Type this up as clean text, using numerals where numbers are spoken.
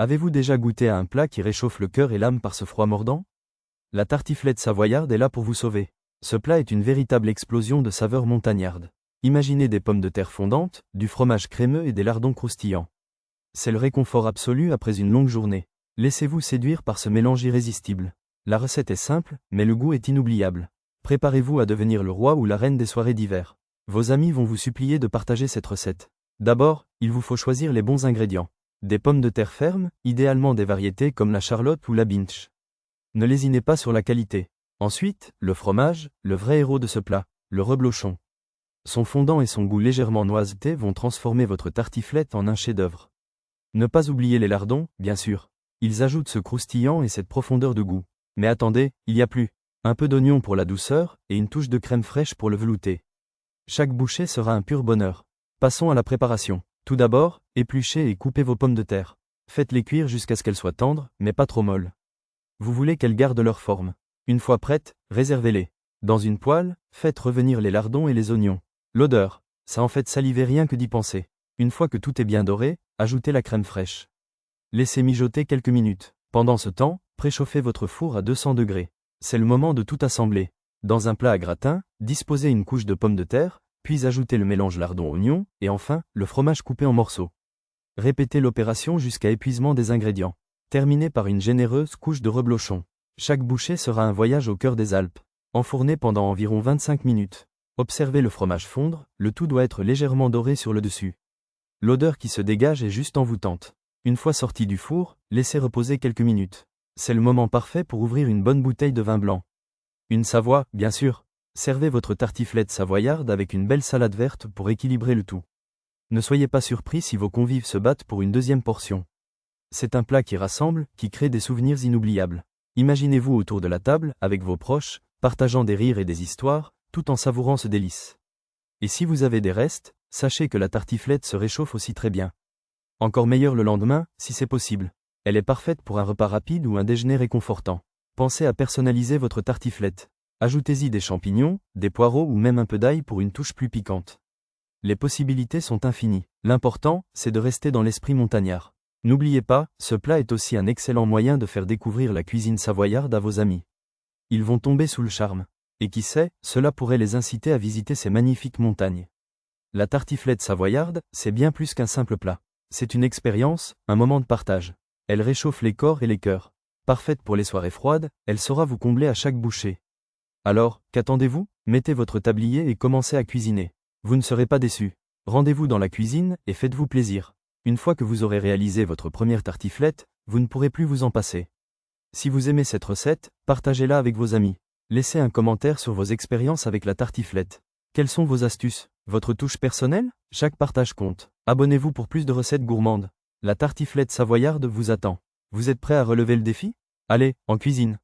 Avez-vous déjà goûté à un plat qui réchauffe le cœur et l'âme par ce froid mordant? La tartiflette savoyarde est là pour vous sauver. Ce plat est une véritable explosion de saveurs montagnardes. Imaginez des pommes de terre fondantes, du fromage crémeux et des lardons croustillants. C'est le réconfort absolu après une longue journée. Laissez-vous séduire par ce mélange irrésistible. La recette est simple, mais le goût est inoubliable. Préparez-vous à devenir le roi ou la reine des soirées d'hiver. Vos amis vont vous supplier de partager cette recette. D'abord, il vous faut choisir les bons ingrédients. Des pommes de terre fermes, idéalement des variétés comme la Charlotte ou la Binch. Ne lésinez pas sur la qualité. Ensuite, le fromage, le vrai héros de ce plat, le reblochon. Son fondant et son goût légèrement noiseté vont transformer votre tartiflette en un chef-d'œuvre. Ne pas oublier les lardons, bien sûr. Ils ajoutent ce croustillant et cette profondeur de goût. Mais attendez, il y a plus. Un peu d'oignon pour la douceur et une touche de crème fraîche pour le velouter. Chaque bouchée sera un pur bonheur. Passons à la préparation. Tout d'abord, épluchez et coupez vos pommes de terre. Faites-les cuire jusqu'à ce qu'elles soient tendres, mais pas trop molles. Vous voulez qu'elles gardent leur forme. Une fois prêtes, réservez-les. Dans une poêle, faites revenir les lardons et les oignons. L'odeur, ça en fait saliver rien que d'y penser. Une fois que tout est bien doré, ajoutez la crème fraîche. Laissez mijoter quelques minutes. Pendant ce temps, préchauffez votre four à 200 degrés. C'est le moment de tout assembler. Dans un plat à gratin, disposez une couche de pommes de terre, puis ajoutez le mélange lardon-oignon, et enfin, le fromage coupé en morceaux. Répétez l'opération jusqu'à épuisement des ingrédients. Terminez par une généreuse couche de reblochon. Chaque bouchée sera un voyage au cœur des Alpes. Enfournez pendant environ 25 minutes. Observez le fromage fondre, le tout doit être légèrement doré sur le dessus. L'odeur qui se dégage est juste envoûtante. Une fois sorti du four, laissez reposer quelques minutes. C'est le moment parfait pour ouvrir une bonne bouteille de vin blanc. Une Savoie, bien sûr. Servez votre tartiflette savoyarde avec une belle salade verte pour équilibrer le tout. Ne soyez pas surpris si vos convives se battent pour une deuxième portion. C'est un plat qui rassemble, qui crée des souvenirs inoubliables. Imaginez-vous autour de la table, avec vos proches, partageant des rires et des histoires, tout en savourant ce délice. Et si vous avez des restes, sachez que la tartiflette se réchauffe aussi très bien. Encore meilleure le lendemain, si c'est possible. Elle est parfaite pour un repas rapide ou un déjeuner réconfortant. Pensez à personnaliser votre tartiflette. Ajoutez-y des champignons, des poireaux ou même un peu d'ail pour une touche plus piquante. Les possibilités sont infinies. L'important, c'est de rester dans l'esprit montagnard. N'oubliez pas, ce plat est aussi un excellent moyen de faire découvrir la cuisine savoyarde à vos amis. Ils vont tomber sous le charme. Et qui sait, cela pourrait les inciter à visiter ces magnifiques montagnes. La tartiflette savoyarde, c'est bien plus qu'un simple plat. C'est une expérience, un moment de partage. Elle réchauffe les corps et les cœurs. Parfaite pour les soirées froides, elle saura vous combler à chaque bouchée. Alors, qu'attendez-vous? Mettez votre tablier et commencez à cuisiner. Vous ne serez pas déçus. Rendez-vous dans la cuisine et faites-vous plaisir. Une fois que vous aurez réalisé votre première tartiflette, vous ne pourrez plus vous en passer. Si vous aimez cette recette, partagez-la avec vos amis. Laissez un commentaire sur vos expériences avec la tartiflette. Quelles sont vos astuces? Votre touche personnelle? Chaque partage compte. Abonnez-vous pour plus de recettes gourmandes. La tartiflette savoyarde vous attend. Vous êtes prêt à relever le défi? Allez, en cuisine!